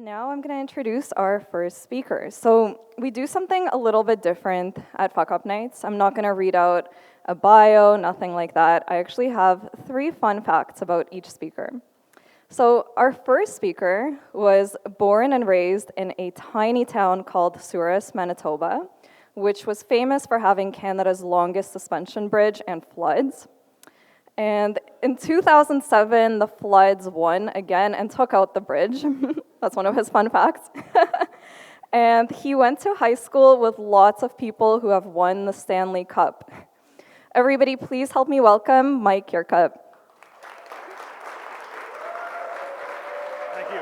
Now I'm going to introduce our first speaker. So we do something a little bit different at Fuckup Nights. I'm not going to read out a bio, nothing like that. I actually have 3 fun facts about each speaker. So our first speaker was born and raised in a tiny town called Souris, Manitoba, which was famous for having Canada's longest suspension bridge and floods. And in 2007, the floods won again and took out the bridge. That's one of his fun facts. And he went to high school with lots of people who have won the Stanley Cup. Everybody, please help me welcome Mike Kirkup. Thank you.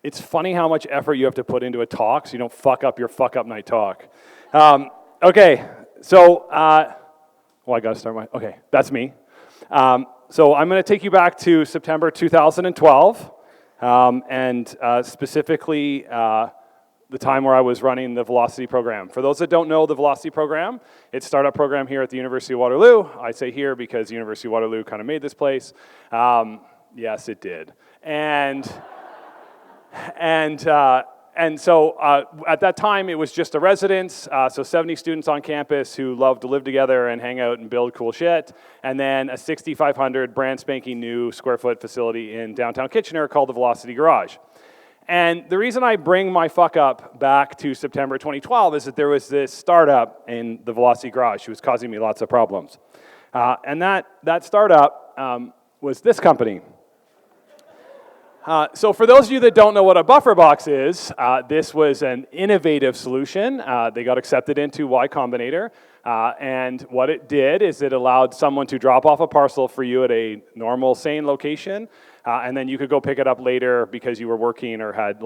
It's funny how much effort you have to put into a talk so you don't fuck up your fuck up night talk. Okay, so, I gotta start my, okay, that's me. So I'm gonna take you back to September 2012, and specifically the time where I was running the Velocity program. For those that don't know the Velocity program, it's a startup program here at the University of Waterloo. I say here because the University of Waterloo kind of made this place. Yes, it did. And so at that time, it was just a residence, so 70 students on campus who love to live together and hang out and build cool shit, and then a 6,500 brand spanking new square foot facility in downtown Kitchener called the Velocity Garage. And the reason I bring my fuck up back to September 2012 is that there was this startup in the Velocity Garage who was causing me lots of problems. And that startup was this company. So for those of you that don't know what a buffer box is, this was an innovative solution. They got accepted into Y Combinator, and what it did is it allowed someone to drop off a parcel for you at a normal, sane location, and then you could go pick it up later because you were working or had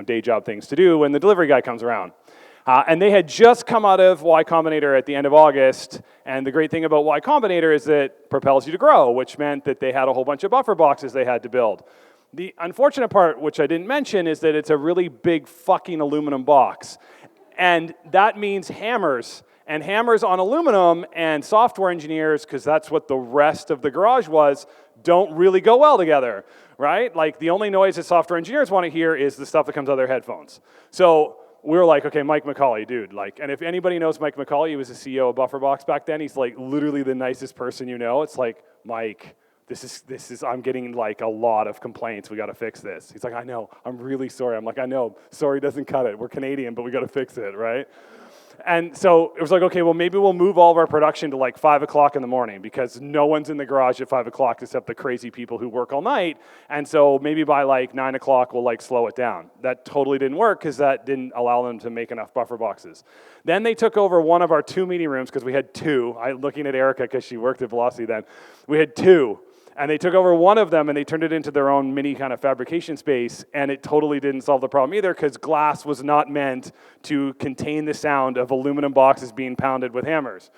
day job things to do when the delivery guy comes around. And they had just come out of Y Combinator at the end of August, and the great thing about Y Combinator is that it propels you to grow, which meant that they had a whole bunch of buffer boxes they had to build. The unfortunate part, which I didn't mention, is that it's a really big fucking aluminum box. And that means hammers. And hammers on aluminum and software engineers, because that's what the rest of the garage was, don't really go well together, right? Like the only noise that software engineers want to hear is the stuff that comes out of their headphones. So we were like, okay, Mike McCauley, dude, and if anybody knows Mike McCauley, he was the CEO of Bufferbox back then. He's like literally the nicest person you know. It's like, Mike, this is, I'm getting a lot of complaints. We got to fix this. He's like, I know, I'm really sorry. I'm like, I know, sorry doesn't cut it. We're Canadian, but we got to fix it, right? And so it was like, okay, well, maybe we'll move all of our production to 5 o'clock in the morning because no one's in the garage at 5 o'clock except the crazy people who work all night. And so maybe by 9 o'clock, we'll slow it down. That totally didn't work because that didn't allow them to make enough buffer boxes. Then they took over one of our 2 meeting rooms because we had 2. I'm looking at Erica because she worked at Velocity then. We had 2. And they took over one of them and they turned it into their own mini kind of fabrication space, and it totally didn't solve the problem either because glass was not meant to contain the sound of aluminum boxes being pounded with hammers.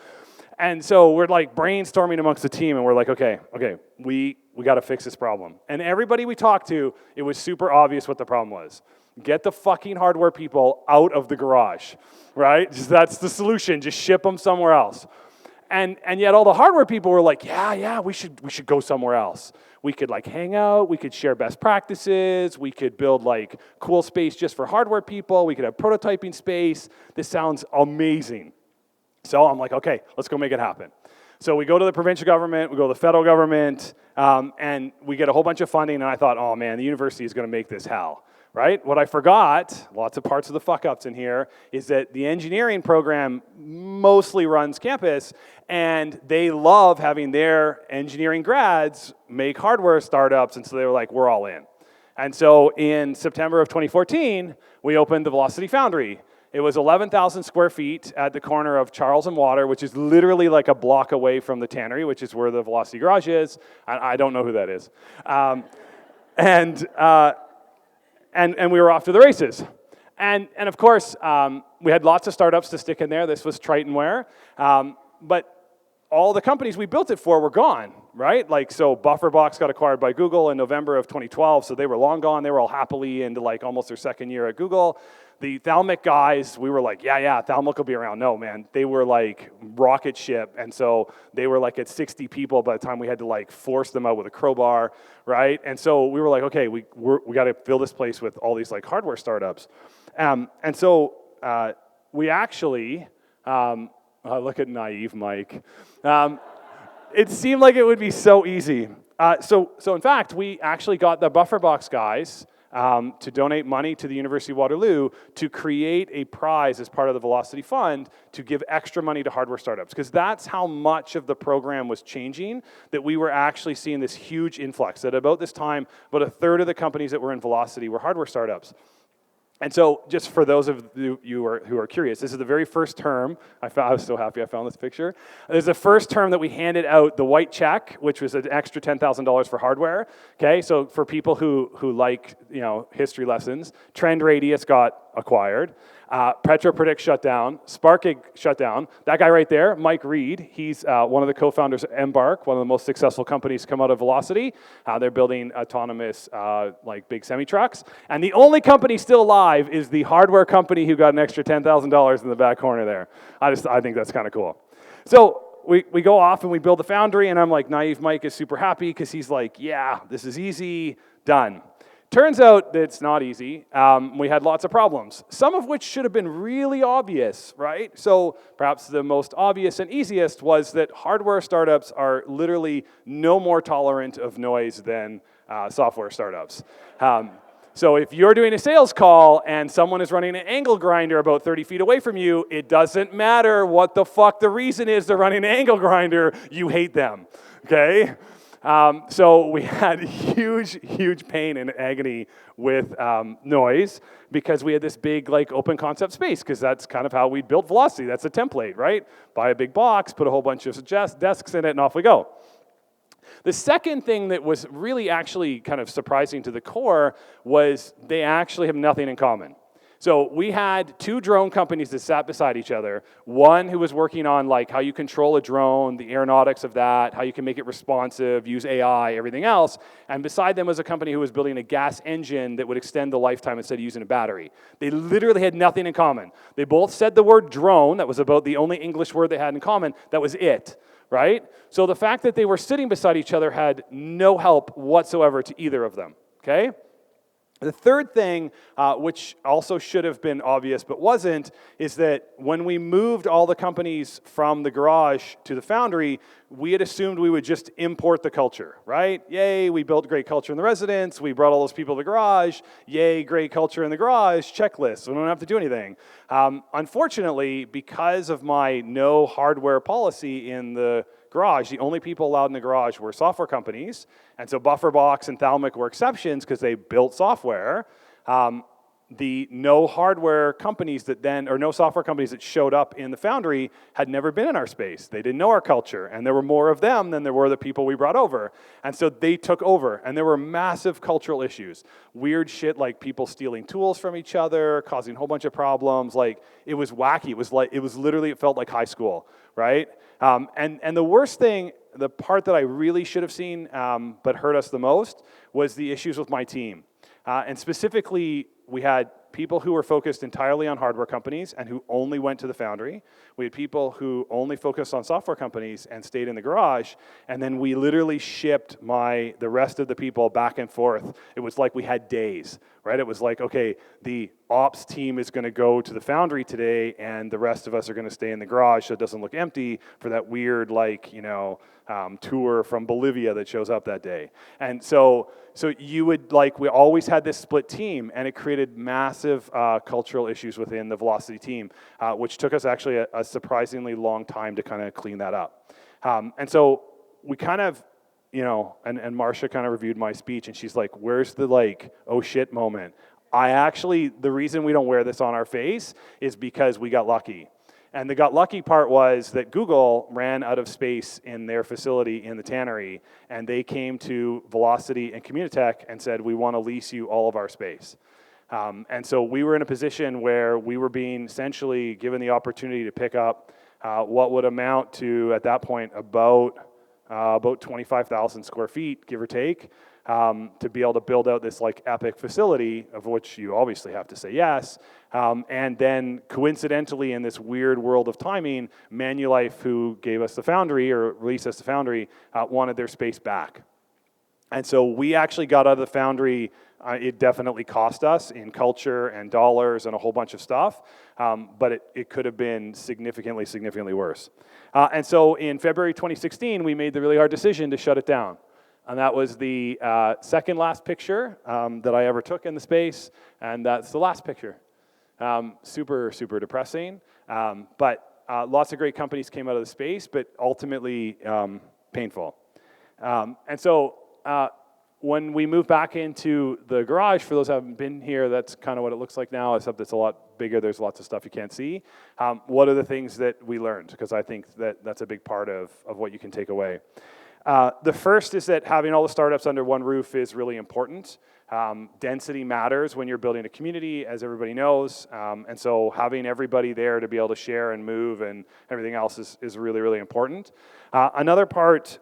And so we're brainstorming amongst the team and we're like, okay, we got to fix this problem. And everybody we talked to, it was super obvious what the problem was. Get the fucking hardware people out of the garage, right? That's the solution, just ship them somewhere else. And yet all the hardware people were like, yeah, we should go somewhere else. We could hang out, we could share best practices, we could build cool space just for hardware people, we could have prototyping space. This sounds amazing. So I'm like, okay, let's go make it happen. So we go to the provincial government, we go to the federal government, and we get a whole bunch of funding, and I thought, oh man, the university is gonna make this hell. Right? What I forgot, lots of parts of the fuck-ups in here, is that the engineering program mostly runs campus, and they love having their engineering grads make hardware startups, and so they were like, we're all in. And so in September of 2014, we opened the Velocity Foundry. It was 11,000 square feet at the corner of Charles and Water, which is literally a block away from the tannery, which is where the Velocity Garage is. I don't know who that is. And we were off to the races. And of course, we had lots of startups to stick in there. This was Tritonware. But all the companies we built it for were gone, right? Like, so BufferBox got acquired by Google in November of 2012, so they were long gone. They were all happily into like almost their second year at Google. The Thalmic guys, we were like, yeah, Thalmic will be around. No, man, they were like rocket ship, and so they were like at 60 people by the time we had to like force them out with a crowbar, right? And so we were like, okay, we got to fill this place with all these like hardware startups. And so we actually, look at naive Mike. It seemed like it would be so easy. So in fact, we actually got the BufferBox guys to donate money to the University of Waterloo to create a prize as part of the Velocity Fund to give extra money to hardware startups, because that's how much of the program was changing, that we were actually seeing this huge influx. At about this time, about a third of the companies that were in Velocity were hardware startups. And so, just for those of you who are curious, this is the very first term. I was so happy I found this picture. This is the first term that we handed out the white check, which was an extra $10,000 for hardware. Okay, so for people who like history lessons, Trend Radius got acquired. PetroPredict shut down. Sparkig shut down. That guy right there, Mike Reed, he's one of the co-founders of Embark, one of the most successful companies to come out of Velocity. They're building autonomous like big semi-trucks. And the only company still alive is the hardware company who got an extra $10,000 in the back corner there. I think that's kind of cool. So we go off and we build the foundry, and I'm like, naive Mike is super happy because he's like, yeah, this is easy, done. Turns out that it's not easy. We had lots of problems, some of which should have been really obvious, right? So perhaps the most obvious and easiest was that hardware startups are literally no more tolerant of noise than software startups. So if you're doing a sales call and someone is running an angle grinder about 30 feet away from you, it doesn't matter what the fuck the reason is they're running an angle grinder, you hate them, okay? So we had huge pain and agony with noise, because we had this big like open concept space, because that's kind of how we built Velocity. That's a template, right? Buy a big box, put a whole bunch of desks in it, and off we go. The second thing that was really actually kind of surprising to the core was they actually have nothing in common. So we had two drone companies that sat beside each other. One who was working on like how you control a drone, the aeronautics of that, how you can make it responsive, use AI, everything else. And beside them was a company who was building a gas engine that would extend the lifetime instead of using a battery. They literally had nothing in common. They both said the word drone. That was about the only English word they had in common. That was it, right? So the fact that they were sitting beside each other had no help whatsoever to either of them, okay? The third thing, which also should have been obvious but wasn't, is that when we moved all the companies from the garage to the foundry, we had assumed we would just import the culture, right? Yay, we built great culture in the residence, we brought all those people to the garage, yay, great culture in the garage, checklist, we don't have to do anything. Unfortunately, because of my no hardware policy in the garage, the only people allowed in the garage were software companies, and so BufferBox and Thalmic were exceptions because they built software. The no hardware companies that then, or no software companies that showed up in the foundry had never been in our space. They didn't know our culture, and there were more of them than there were the people we brought over. And so they took over, and there were massive cultural issues. Weird shit like people stealing tools from each other, causing a whole bunch of problems. Like, it was wacky. It felt like high school, right? And the worst thing, the part that I really should have seen but hurt us the most, was the issues with my team. And specifically, we had people who were focused entirely on hardware companies and who only went to the foundry. We had people who only focused on software companies and stayed in the garage. And then we literally shipped the rest of the people back and forth. It was like we had days, right? It was like, okay, the ops team is going to go to the foundry today, and the rest of us are going to stay in the garage so it doesn't look empty for that weird, tour from Bolivia that shows up that day. And so you would, we always had this split team, and it created massive cultural issues within the Velocity team, which took us actually a surprisingly long time to kind of clean that up. And so we kind of, and Marcia kind of reviewed my speech, and she's like, where's the oh shit moment? The reason we don't wear this on our face is because we got lucky. And the got lucky part was that Google ran out of space in their facility in the tannery, and they came to Velocity and Communitech and said, we want to lease you all of our space. And so we were in a position where we were being essentially given the opportunity to pick up what would amount to, at that point, about 25,000 square feet, give or take, to be able to build out this like epic facility, of which you obviously have to say yes. And then coincidentally, in this weird world of timing, Manulife, who gave us the foundry, or released us the foundry, wanted their space back. And so we actually got out of the foundry. It definitely cost us in culture and dollars and a whole bunch of stuff, but it could have been significantly, significantly worse. And so in February 2016, we made the really hard decision to shut it down. And that was the second last picture that I ever took in the space, and that's the last picture. Super, super depressing, but lots of great companies came out of the space, but ultimately painful. And so when we moved back into the garage, for those who haven't been here, that's kind of what it looks like now, except it's a lot bigger. There's lots of stuff you can't see. What are the things that we learned? Because I think that's a big part of what you can take away. The first is that having all the startups under one roof is really important. Density matters when you're building a community, as everybody knows, and so having everybody there to be able to share and move and everything else is really, really important. Another part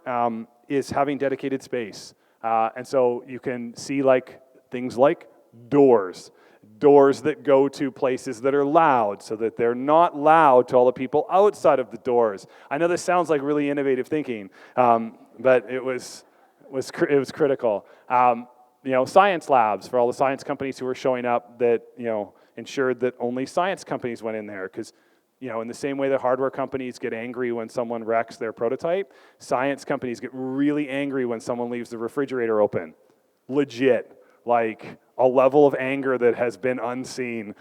is having dedicated space. And so you can see like things like doors that go to places that are loud so that they're not loud to all the people outside of the doors. I know this sounds like really innovative thinking, but it was critical. Science labs for all the science companies who were showing up that, ensured that only science companies went in there, because in the same way that hardware companies get angry when someone wrecks their prototype, science companies get really angry when someone leaves the refrigerator open. Legit. Like a level of anger that has been unseen,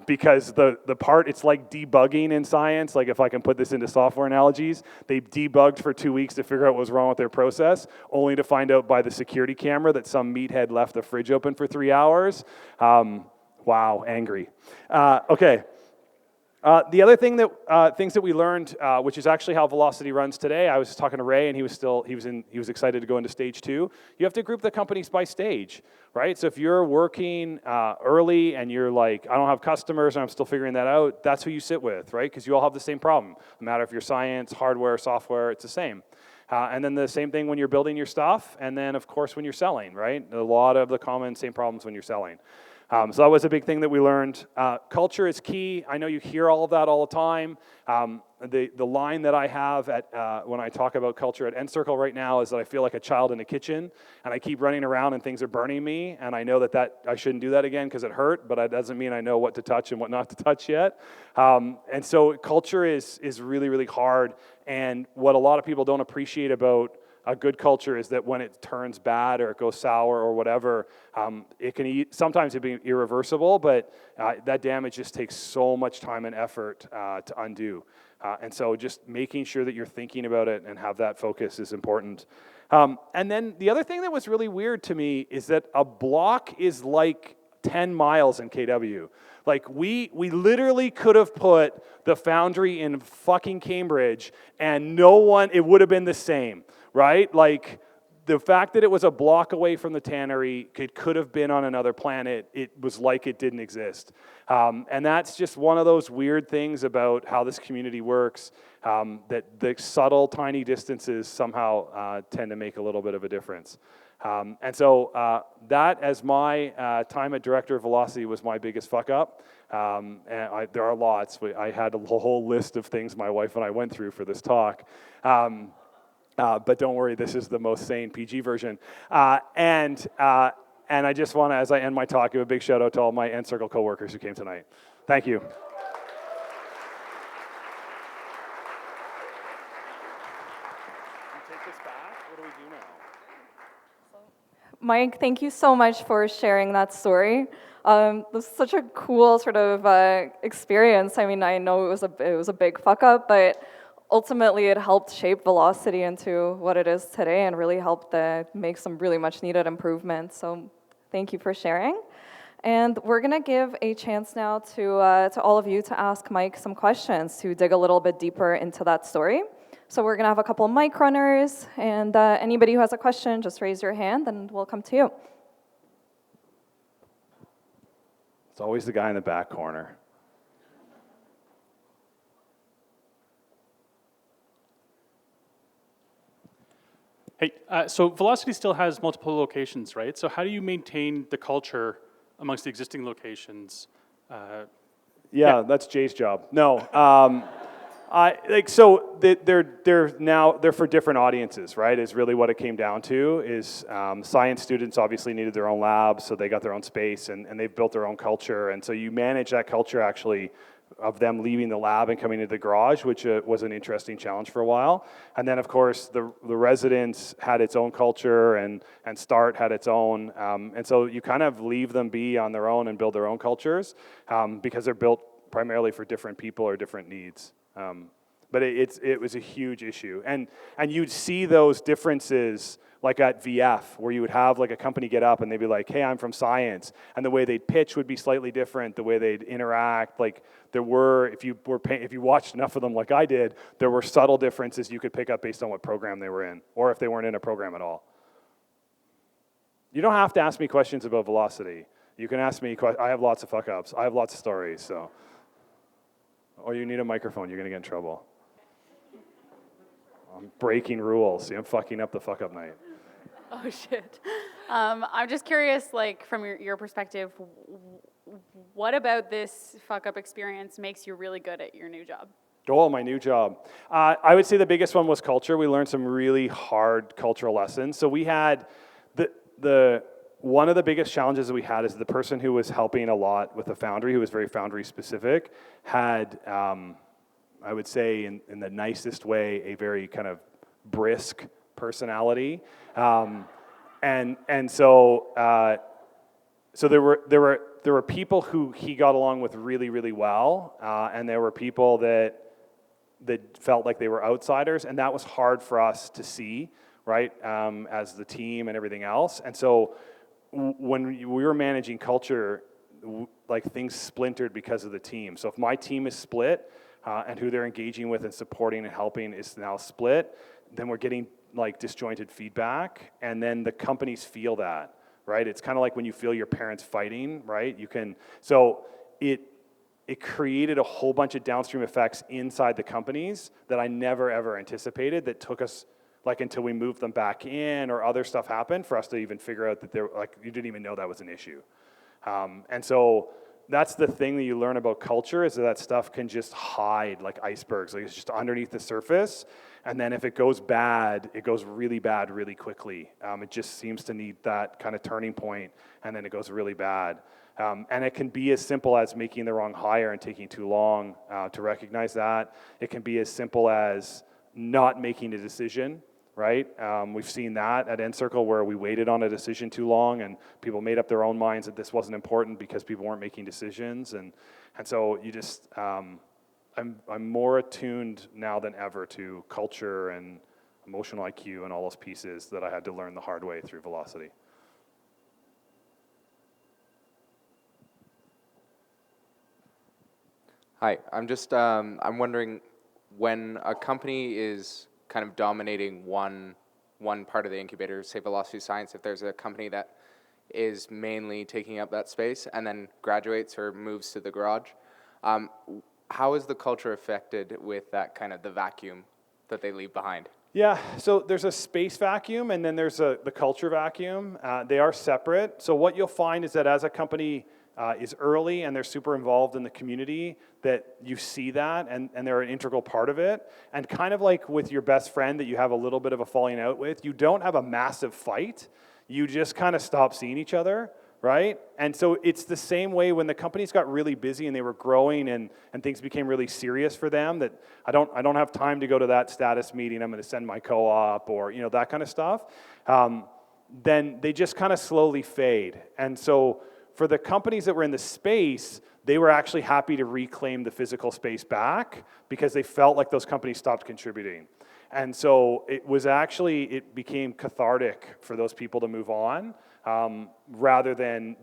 because the part, it's like debugging in science. Like, if I can put this into software analogies, they debugged for 2 weeks to figure out what was wrong with their process, only to find out by the security camera that some meathead left the fridge open for 3 hours. Wow, angry. Okay. The other thing things that we learned, which is actually how Velocity runs today. I was talking to Ray, and he was excited to go into stage 2. You have to group the companies by stage, right? So if you're working early and you're like, I don't have customers and I'm still figuring that out, that's who you sit with, right? Because you all have the same problem. No matter if you're science, hardware, software, it's the same. And then the same thing when you're building your stuff, and then of course when you're selling, right? A lot of the common same problems when you're selling. So that was a big thing that we learned. Culture is key. I know you hear all of that all the time. The line that I have when I talk about culture at Encircle right now is that I feel like a child in a kitchen, and I keep running around and things are burning me, and I know that I shouldn't do that again because it hurt, but it doesn't mean I know what to touch and what not to touch yet. And so culture is really, really hard, and what a lot of people don't appreciate about a good culture is that when it turns bad or it goes sour or whatever, sometimes it be irreversible, but that damage just takes so much time and effort to undo. And so just making sure that you're thinking about it and have that focus is important. And then the other thing that was really weird to me is that a block is like 10 miles in KW. Like, we literally could have put the foundry in fucking Cambridge and it would have been the same. Right? Like, the fact that it was a block away from the tannery, it could have been on another planet. It was like it didn't exist. And that's just one of those weird things about how this community works, that the subtle, tiny distances somehow tend to make a little bit of a difference. And so that, as my time at Director of Velocity, was my biggest fuck up. And there are lots. I had a whole list of things my wife and I went through for this talk. But don't worry, this is the most sane PG version. And I just want to, as I end my talk, give a big shout out to all my Encircle coworkers who came tonight. Thank you. Take this back. What do we do now? Mike, thank you so much for sharing that story. It was such a cool sort of experience. I mean, I know it was a big fuck up, but ultimately, it helped shape Velocity into what it is today and really helped make some really much needed improvements. So thank you for sharing. And we're going to give a chance now to all of you to ask Mike some questions to dig a little bit deeper into that story. So we're going to have a couple of mic runners, and anybody who has a question, just raise your hand and we'll come to you. It's always the guy in the back corner. Hey, so Velocity still has multiple locations, right? So how do you maintain the culture amongst the existing locations? Yeah, that's Jay's job. No, they're for different audiences, right? Is really what it came down to. Is science students obviously needed their own labs, so they got their own space, and they've built their own culture, and so you manage that culture actually of them leaving the lab and coming into the garage, which was an interesting challenge for a while. And then, of course, the residence had its own culture, and START had its own. And so you kind of leave them be on their own and build their own cultures because they're built primarily for different people or different needs. But it was a huge issue. And you'd see those differences like at VF, where you would have like a company get up and they'd be like, hey, I'm from science. And the way they'd pitch would be slightly different, the way they'd interact. Like there were, if you watched enough of them like I did, there were subtle differences you could pick up based on what program they were in, or if they weren't in a program at all. You don't have to ask me questions about velocity. You can ask me, I have lots of fuck ups. I have lots of stories, so. Or you need a microphone, you're gonna get in trouble. I'm breaking rules. See, I'm fucking up the fuck up night. Oh shit. I'm just curious, like from your perspective, what about this fuck up experience makes you really good at your new job? Oh, my new job. I would say the biggest one was culture. We learned some really hard cultural lessons. So we had one of the biggest challenges that we had is the person who was helping a lot with the foundry, who was very foundry specific, had I would say in the nicest way a very kind of brisk personality, and so there were people who he got along with really, really well, and there were people that felt like they were outsiders, and that was hard for us to see, right, as the team and everything else. And so when we were managing culture, like things splintered because of the team. So if my team is split and who they're engaging with and supporting and helping is now split, then we're getting like disjointed feedback, and then the companies feel that, right? It's kind of like when you feel your parents fighting, right? So it created a whole bunch of downstream effects inside the companies that I never ever anticipated, that took us like until we moved them back in or other stuff happened for us to even figure out that they're like, you didn't even know that was an issue. And so that's the thing that you learn about culture, is that stuff can just hide like icebergs. Like it's just underneath the surface. And then if it goes bad, it goes really bad really quickly. It just seems to need that kind of turning point, and then it goes really bad. And it can be as simple as making the wrong hire and taking too long to recognize that. It can be as simple as not making a decision, right? We've seen that at Encircle, where we waited on a decision too long and people made up their own minds that this wasn't important because people weren't making decisions. And so you just, I'm more attuned now than ever to culture and emotional IQ and all those pieces that I had to learn the hard way through Velocity. Hi, I'm wondering, when a company is kind of dominating one part of the incubator, say Velocity Science, if there's a company that is mainly taking up that space and then graduates or moves to the garage, how is the culture affected with that kind of the vacuum that they leave behind? Yeah, so there's a space vacuum and then there's the culture vacuum. They are separate. So what you'll find is that as a company is early and they're super involved in the community, that you see that and they're an integral part of it. And kind of like with your best friend that you have a little bit of a falling out with, you don't have a massive fight. You just kind of stop seeing each other, right? And so it's the same way when the companies got really busy and they were growing and things became really serious for them, that I don't have time to go to that status meeting, I'm going to send my co-op, or that kind of stuff. Then they just kind of slowly fade. And so for the companies that were in the space, they were actually happy to reclaim the physical space back because they felt like those companies stopped contributing. And so it became cathartic for those people to move on, rather than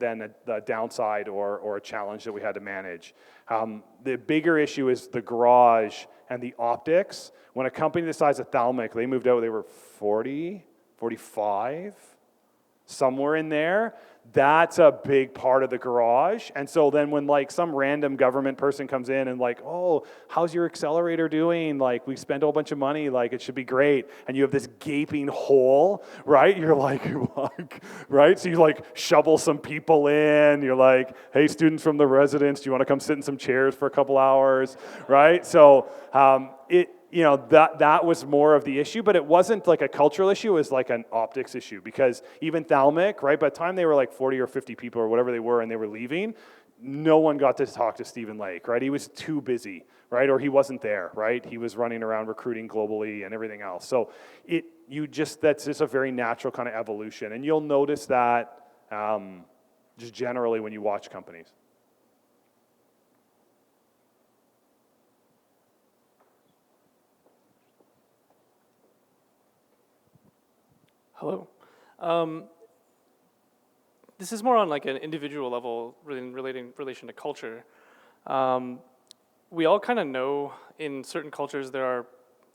a downside or a challenge that we had to manage. The bigger issue is the garage and the optics. When a company the size of Thalmic, they moved out, they were 40, 45, somewhere in there, that's a big part of the garage. And so then when like some random government person comes in and like, oh, how's your accelerator doing? Like, we spent a whole bunch of money, like it should be great. And you have this gaping hole, right? You're like, right? So you like shovel some people in. You're like, hey, students from the residence, do you want to come sit in some chairs for a couple hours, right? So that was more of the issue, but it wasn't like a cultural issue, it was like an optics issue, because even Thalmic, right, by the time they were like 40 or 50 people or whatever they were and they were leaving, no one got to talk to Stephen Lake, right? He was too busy, right? Or he wasn't there, right? He was running around recruiting globally and everything else. So that's just a very natural kind of evolution, and you'll notice that just generally when you watch companies. Hello. This is more on like an individual level in relation to culture. We all kind of know in certain cultures there are,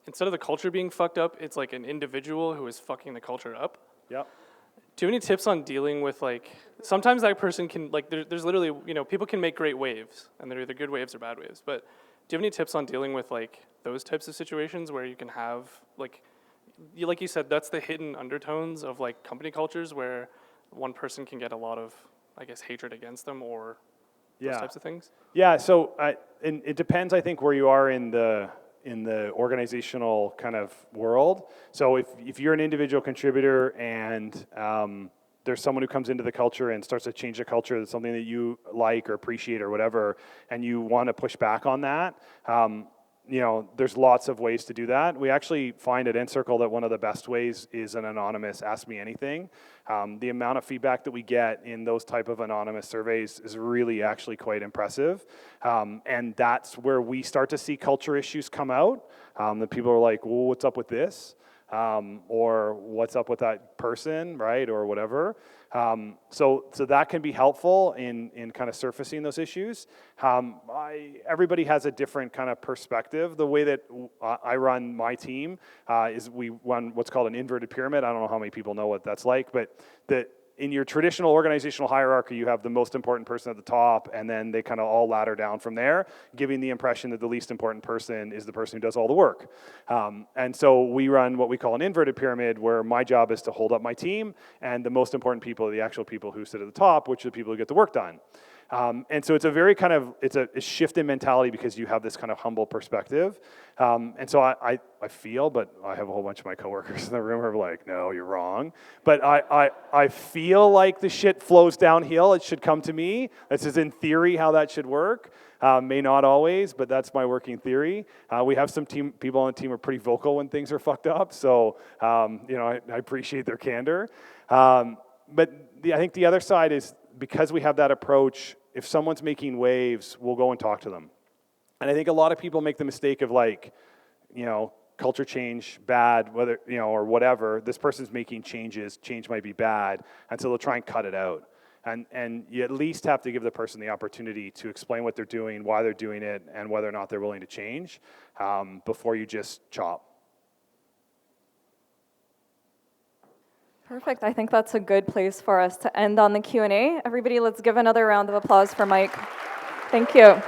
instead of the culture being fucked up, it's like an individual who is fucking the culture up. Yep. Do you have any tips on dealing with like, sometimes that person can, like there's literally, people can make great waves and they're either good waves or bad waves, but do you have any tips on dealing with like those types of situations where you can have like you said, that's the hidden undertones of like company cultures where one person can get a lot of, I guess, hatred against them or those types of things? Yeah, so and it depends, I think, where you are in the organizational kind of world. So if you're an individual contributor and there's someone who comes into the culture and starts to change the culture, that's something that you like or appreciate or whatever, and you want to push back on that, there's lots of ways to do that. We actually find at Encircle that one of the best ways is an anonymous Ask Me Anything. The amount of feedback that we get in those type of anonymous surveys is really actually quite impressive. And that's where we start to see culture issues come out. That people are like, well, what's up with this? Or what's up with that person, right? Or whatever. So that can be helpful in kind of surfacing those issues. Everybody has a different kind of perspective. The way that I run my team is we run what's called an inverted pyramid. I don't know how many people know what that's like, but in your traditional organizational hierarchy, you have the most important person at the top, and then they kind of all ladder down from there, giving the impression that the least important person is the person who does all the work. And so we run what we call an inverted pyramid, where my job is to hold up my team, and the most important people are the actual people who sit at the top, which are the people who get the work done. And so it's a very kind of, it's a shift in mentality because you have this kind of humble perspective. And so I feel, but I have a whole bunch of my coworkers in the room who are like, no, you're wrong. But I feel like the shit flows downhill. It should come to me. This is in theory how that should work. May not always, but that's my working theory. We have some people on the team who are pretty vocal when things are fucked up. So, I appreciate their candor. But I think the other side is, because we have that approach, if someone's making waves, we'll go and talk to them. And I think a lot of people make the mistake of like, culture change, bad, whether, or whatever, this person's making changes, change might be bad, and so they'll try and cut it out. And you at least have to give the person the opportunity to explain what they're doing, why they're doing it, and whether or not they're willing to change before you just chop. Perfect. I think that's a good place for us to end on the Q&A. Everybody, let's give another round of applause for Mike. Thank you.